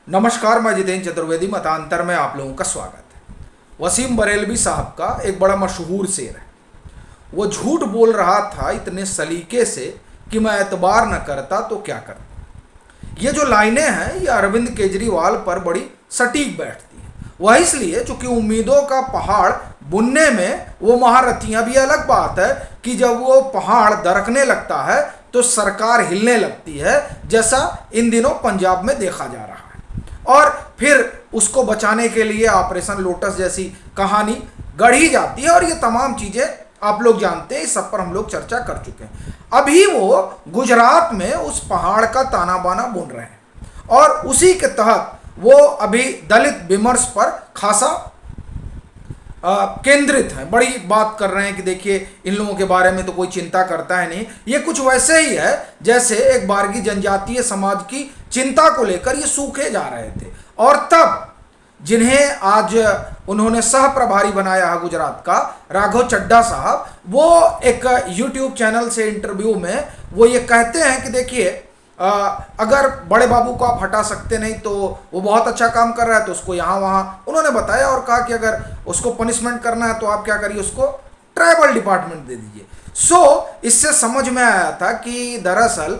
नमस्कार, मैं जितेंद्र चतुर्वेदी। मतांतर में आप लोगों का स्वागत है। वसीम बरेलवी साहब का एक बड़ा मशहूर शेर है। वो झूठ बोल रहा था इतने सलीके से कि मैं एतबार न करता तो क्या करता। ये जो लाइनें हैं ये अरविंद केजरीवाल पर बड़ी सटीक बैठती हैं। वह इसलिए चूंकि उम्मीदों का पहाड़ बुनने में वो महारथियां भी। अलग बात है कि जब वो पहाड़ दरकने लगता है तो सरकार हिलने लगती है, जैसा इन दिनों पंजाब में देखा जा रहा है। और फिर उसको बचाने के लिए ऑपरेशन लोटस जैसी कहानी गढ़ी जाती है। और ये तमाम चीज़ें आप लोग जानते हैं, इस सब पर हम लोग चर्चा कर चुके हैं। अभी वो गुजरात में उस पहाड़ का ताना बाना बुन रहे हैं और उसी के तहत वो अभी दलित विमर्श पर खासा केंद्रित है। बड़ी बात कर रहे हैं कि देखिए इन लोगों के बारे में तो कोई चिंता करता है नहीं। ये कुछ वैसे ही है जैसे एक बारगी जनजातीय समाज की चिंता को लेकर ये सूखे जा रहे थे। और तब जिन्हें आज उन्होंने सह प्रभारी बनाया है गुजरात का, राघव चड्ढा साहब, वो एक यूट्यूब चैनल से इंटरव्यू में वो ये कहते हैं कि देखिए अगर बड़े बाबू को आप हटा सकते नहीं तो वो बहुत अच्छा काम कर रहा है, तो उसको यहाँ वहाँ उन्होंने बताया और कहा कि अगर उसको पनिशमेंट करना है तो आप क्या करिए, उसको ट्राइबल डिपार्टमेंट दे दीजिए। इससे समझ में आया था कि दरअसल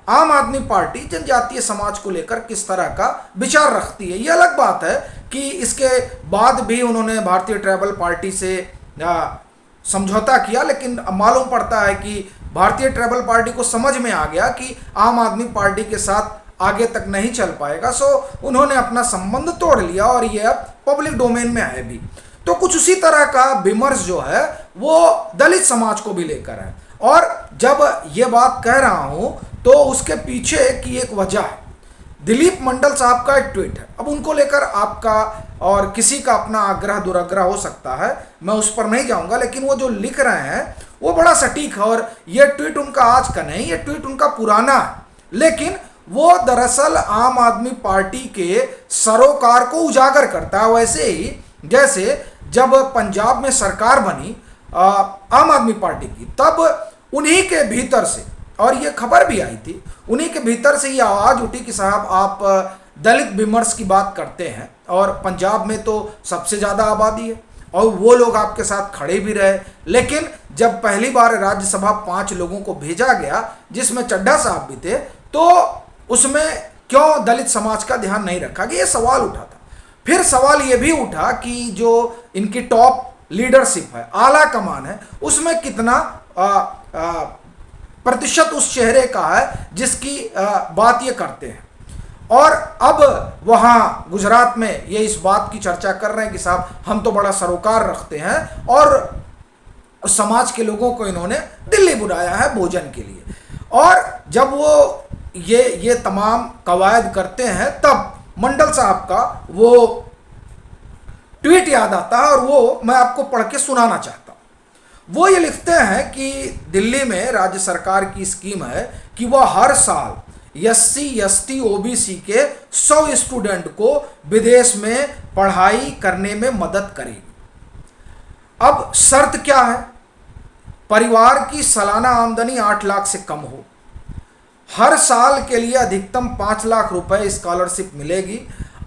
आम आदमी पार्टी जनजातीय समाज को लेकर किस तरह का विचार रखती है। ये अलग बात है कि इसके बाद भी उन्होंने भारतीय ट्राइबल पार्टी से समझौता किया, लेकिन मालूम पड़ता है कि भारतीय ट्राइबल पार्टी को समझ में आ गया कि आम आदमी पार्टी के साथ आगे तक नहीं चल पाएगा। उन्होंने अपना संबंध तोड़ लिया और ये अब पब्लिक डोमेन में है भी। तो कुछ उसी तरह का विमर्श जो है वो दलित समाज को भी लेकर है। और जब ये बात कह रहा हूं तो उसके पीछे की एक वजह है। दिलीप मंडल साहब का एक ट्वीट है। अब उनको लेकर आपका और किसी का अपना आग्रह दुराग्रह हो सकता है, मैं उस पर नहीं जाऊंगा, लेकिन वो जो लिख रहे हैं वो बड़ा सटीक है। और ये ट्वीट उनका आज का नहीं, ये ट्वीट उनका पुराना है, लेकिन वो दरअसल आम आदमी पार्टी के सरोकार को उजागर करता है। वैसे ही जैसे जब पंजाब में सरकार बनी आम आदमी पार्टी की, तब उन्हीं के भीतर से, और ये खबर भी आई थी, उन्हीं के भीतर से ये आवाज़ उठी कि साहब आप दलित विमर्श की बात करते हैं और पंजाब में तो सबसे ज़्यादा आबादी है और वो लोग आपके साथ खड़े भी रहे। लेकिन जब पहली बार राज्यसभा 5 लोगों को भेजा गया जिसमें चड्ढा साहब भी थे, तो उसमें क्यों दलित समाज का ध्यान नहीं रखा गया, ये सवाल उठा था। फिर सवाल ये भी उठा कि जो इनकी टॉप लीडरशिप है, आला कमान है, उसमें कितना प्रतिशत उस चेहरे का है जिसकी बात ये करते हैं। और अब वहाँ गुजरात में ये इस बात की चर्चा कर रहे हैं कि साहब हम तो बड़ा सरोकार रखते हैं और समाज के लोगों को इन्होंने दिल्ली बुलाया है भोजन के लिए। और जब वो ये तमाम कवायद करते हैं तब मंडल साहब का वो ट्वीट याद आता है और वो मैं आपको पढ़ के सुनाना चाहता हूँ। वो ये लिखते हैं कि दिल्ली में राज्य सरकार की स्कीम है कि वह हर साल SC ST OBC के 100 स्टूडेंट को विदेश में पढ़ाई करने में मदद करेगी। अब शर्त क्या है? परिवार की सालाना आमदनी 8 लाख से कम हो, हर साल के लिए अधिकतम 5 लाख रुपए स्कॉलरशिप मिलेगी।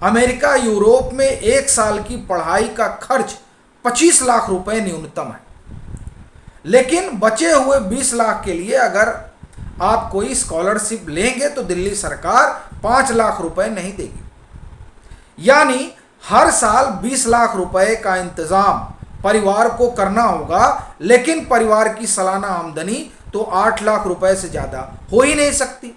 अमेरिका यूरोप में 1 साल की पढ़ाई का खर्च 25 लाख रुपए न्यूनतम है, लेकिन बचे हुए 20 लाख के लिए अगर आप कोई स्कॉलरशिप लेंगे तो दिल्ली सरकार 5 लाख रुपए नहीं देगी। यानी हर साल 20 लाख रुपए का इंतजाम परिवार को करना होगा, लेकिन परिवार की सालाना आमदनी तो 8 लाख रुपए से ज़्यादा हो ही नहीं सकती।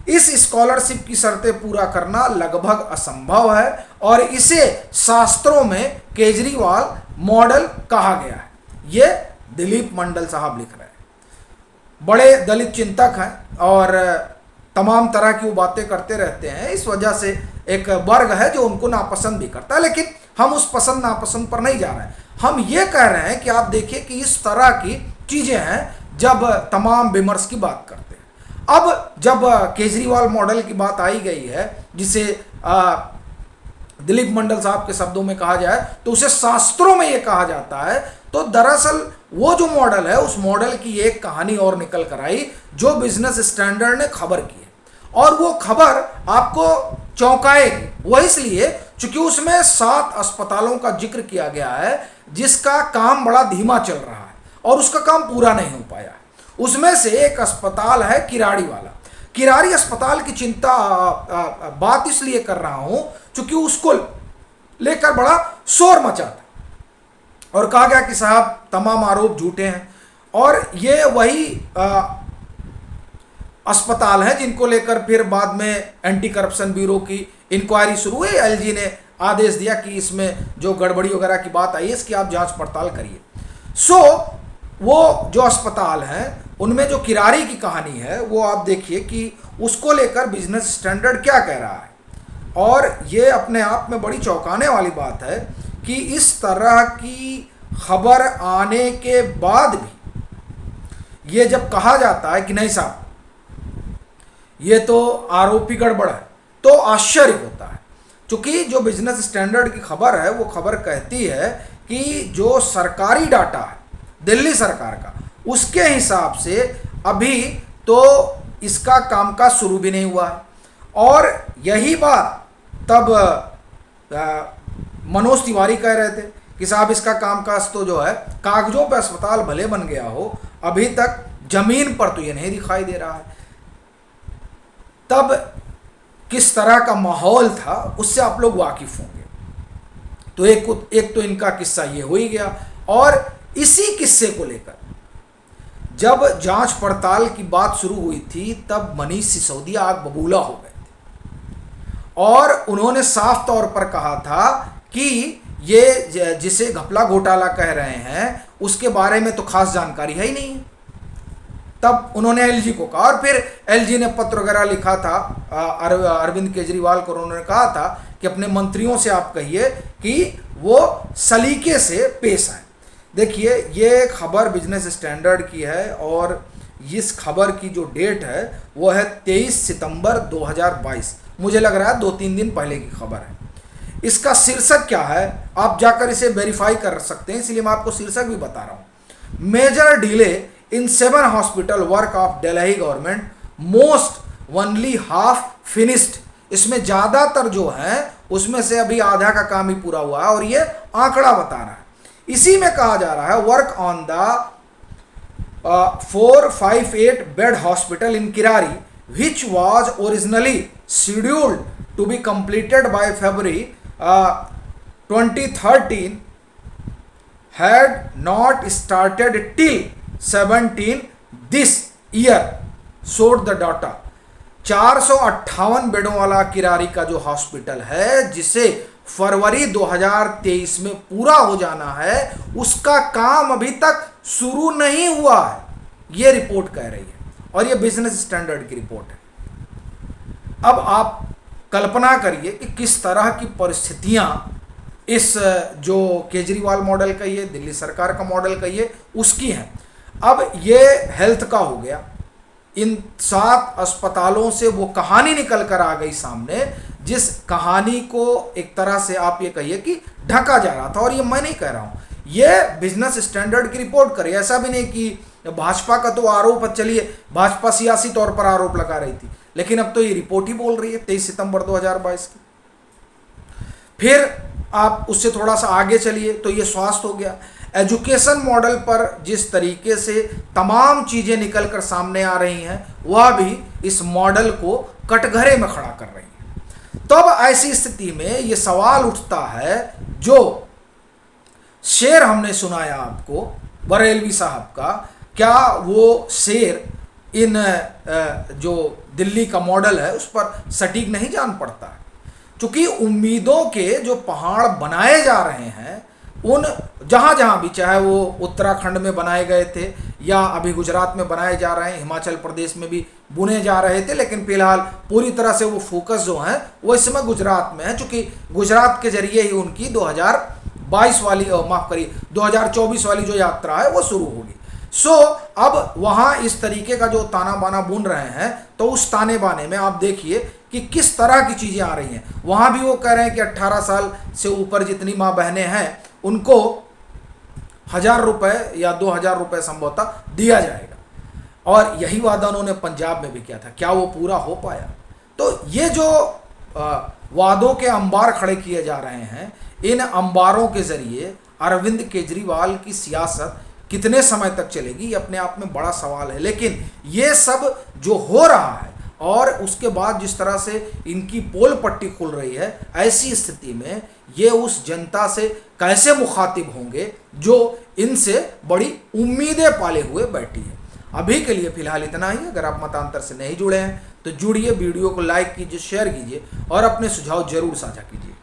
इस स्कॉलरशिप की शर्तें पूरा करना लगभग असंभव है और इसे शास्त्रों में केजरीवाल मॉडल कहा गया है। ये दिलीप मंडल साहब लिख रहे हैं। बड़े दलित चिंतक हैं और तमाम तरह की वो बातें करते रहते हैं। इस वजह से एक वर्ग है जो उनको नापसंद भी करता है, लेकिन हम उस पसंद नापसंद पर नहीं जा रहे हैं। हम ये कह रहे हैं कि आप देखिए कि इस तरह की चीज़ें हैं जब तमाम विमर्श की बात करते हैं। अब जब केजरीवाल मॉडल की बात आई गई है, जिसे दिलीप मंडल साहब के शब्दों में कहा जाए तो उसे शास्त्रों में ये कहा जाता है, तो दरअसल वो जो मॉडल है उस मॉडल की एक कहानी और निकल कर आई जो बिजनेस स्टैंडर्ड ने खबर की है। और वो खबर आपको चौंकाएगी। वो इसलिए चूंकि उसमें 7 अस्पतालों का जिक्र किया गया है जिसका काम बड़ा धीमा चल रहा है और उसका काम पूरा नहीं हो पाया। उसमें से एक अस्पताल है किराड़ी वाला। किराड़ी अस्पताल की चिंता बात इसलिए कर रहा हूं चूंकि उसको लेकर बड़ा शोर मचा था और कहा गया कि साहब तमाम आरोप झूठे हैं। और ये वही अस्पताल है जिनको लेकर फिर बाद में एंटी करप्शन ब्यूरो की इंक्वायरी शुरू हुई। एलजी ने आदेश दिया कि इसमें जो गड़बड़ी वगैरह की बात आई है इसकी आप जांच पड़ताल करिए। वो जो अस्पताल है उनमें जो किराड़ी की कहानी है वो आप देखिए कि उसको लेकर बिजनेस स्टैंडर्ड क्या कह रहा है। और ये अपने आप में बड़ी चौंकाने वाली बात है कि इस तरह की खबर आने के बाद भी ये जब कहा जाता है कि नहीं साहब ये तो आरोपी गड़बड़ है, तो आश्चर्य होता है। क्योंकि जो बिजनेस स्टैंडर्ड की खबर है वो खबर कहती है कि जो सरकारी डाटा है दिल्ली सरकार का उसके हिसाब से अभी तो इसका कामकाज शुरू भी नहीं हुआ है। और यही बात तब मनोज तिवारी कह रहे थे कि साहब इसका कामकाज तो जो है कागजों पर अस्पताल भले बन गया हो, अभी तक जमीन पर तो ये नहीं दिखाई दे रहा है। तब किस तरह का माहौल था उससे आप लोग वाकिफ होंगे। तो एक तो इनका किस्सा ये हो ही गया। और इसी किस्से को लेकर जब जांच पड़ताल की बात शुरू हुई थी तब मनीष सिसोदिया आग बबूला हो गए थे और उन्होंने साफ तौर पर कहा था कि ये जिसे घपला घोटाला कह रहे हैं उसके बारे में तो खास जानकारी है ही नहीं है। तब उन्होंने एलजी को कहा और फिर एलजी ने पत्र वगैरह लिखा था अरविंद केजरीवाल को। उन्होंने कहा था कि अपने मंत्रियों से आप कहिए कि वो सलीके से पेश आए। देखिए ये खबर बिजनेस स्टैंडर्ड की है और इस खबर की जो डेट है वो है 23 सितंबर 2022। मुझे लग रहा है 2-3 दिन पहले की खबर है। इसका शीर्षक क्या है आप जाकर इसे वेरीफाई कर सकते हैं, इसलिए मैं आपको शीर्षक भी बता रहा हूँ। Major delay in 7 hospital work of Delhi government, most only half finished. इसमें ज़्यादातर जो है उसमें से अभी आधा का काम ही पूरा हुआ है और ये आंकड़ा बता रहा है। इसी में कहा जा रहा है work on the 458 bed hospital in Kirari which was originally scheduled to be completed by February 2013 had not started till 17 this year, showed the data। 458 बेडों वाला किरारी का जो हॉस्पिटल है जिसे फरवरी 2023 में पूरा हो जाना है उसका काम अभी तक शुरू नहीं हुआ है, ये रिपोर्ट कह रही है और ये बिजनेस स्टैंडर्ड की रिपोर्ट है। अब आप कल्पना करिए कि किस तरह की परिस्थितियां इस जो केजरीवाल मॉडल कहिए, दिल्ली सरकार का मॉडल कहिए, उसकी हैं। अब ये हेल्थ का हो गया, इन 7 अस्पतालों से वो कहानी निकल कर आ गई सामने जिस कहानी को एक तरह से आप ये कहिए कि ढका जा रहा था। और ये मैं नहीं कह रहा हूं, ये बिजनेस स्टैंडर्ड की रिपोर्ट करी। ऐसा भी नहीं कि भाजपा का तो आरोप, चलिए भाजपा सियासी तौर पर आरोप लगा रही थी, लेकिन अब तो ये रिपोर्ट ही बोल रही है 23 सितंबर 2022 की। फिर आप उससे थोड़ा सा आगे चलिए तो ये स्वास्थ्य हो गया। एजुकेशन मॉडल पर जिस तरीके से तमाम चीजें निकल कर सामने आ रही हैं वह भी इस मॉडल को कटघरे में खड़ा कर रही है। तब ऐसी स्थिति में ये सवाल उठता है, जो शेर हमने सुनाया आपको बरेलवी साहब का, क्या वो शेर इन जो दिल्ली का मॉडल है उस पर सटीक नहीं जान पड़ता है? क्योंकि उम्मीदों के जो पहाड़ बनाए जा रहे हैं उन जहाँ जहाँ भी, चाहे वो उत्तराखंड में बनाए गए थे या अभी गुजरात में बनाए जा रहे हैं, हिमाचल प्रदेश में भी बुने जा रहे थे, लेकिन फिलहाल पूरी तरह से वो फोकस जो है वो इस समय गुजरात में है, क्योंकि गुजरात के जरिए ही उनकी 2022 वाली, माफ करिए 2024 वाली जो यात्रा है वो शुरू होगी। अब वहाँ इस तरीके का जो ताना बाना बुन रहे हैं, तो उस ताने बाने में आप देखिए कि किस तरह की चीज़ें आ रही हैं। वहाँ भी वो कह रहे हैं कि 18 साल से ऊपर जितनी माँ बहनें हैं उनको 1000 रुपये या 2000 रुपये संभवतः दिया जाएगा, और यही वादा उन्होंने पंजाब में भी किया था। क्या वो पूरा हो पाया? तो ये जो वादों के अंबार खड़े किए जा रहे हैं, इन अंबारों के जरिए अरविंद केजरीवाल की सियासत कितने समय तक चलेगी, ये अपने आप में बड़ा सवाल है। लेकिन ये सब जो हो रहा है और उसके बाद जिस तरह से इनकी पोल पट्टी खुल रही है, ऐसी स्थिति में ये उस जनता से कैसे मुखातिब होंगे जो इनसे बड़ी उम्मीदें पाले हुए बैठी है। अभी के लिए फिलहाल इतना ही। अगर आप मतांतर से नहीं जुड़े हैं तो जुड़िए, वीडियो को लाइक कीजिए, शेयर कीजिए और अपने सुझाव जरूर साझा कीजिए।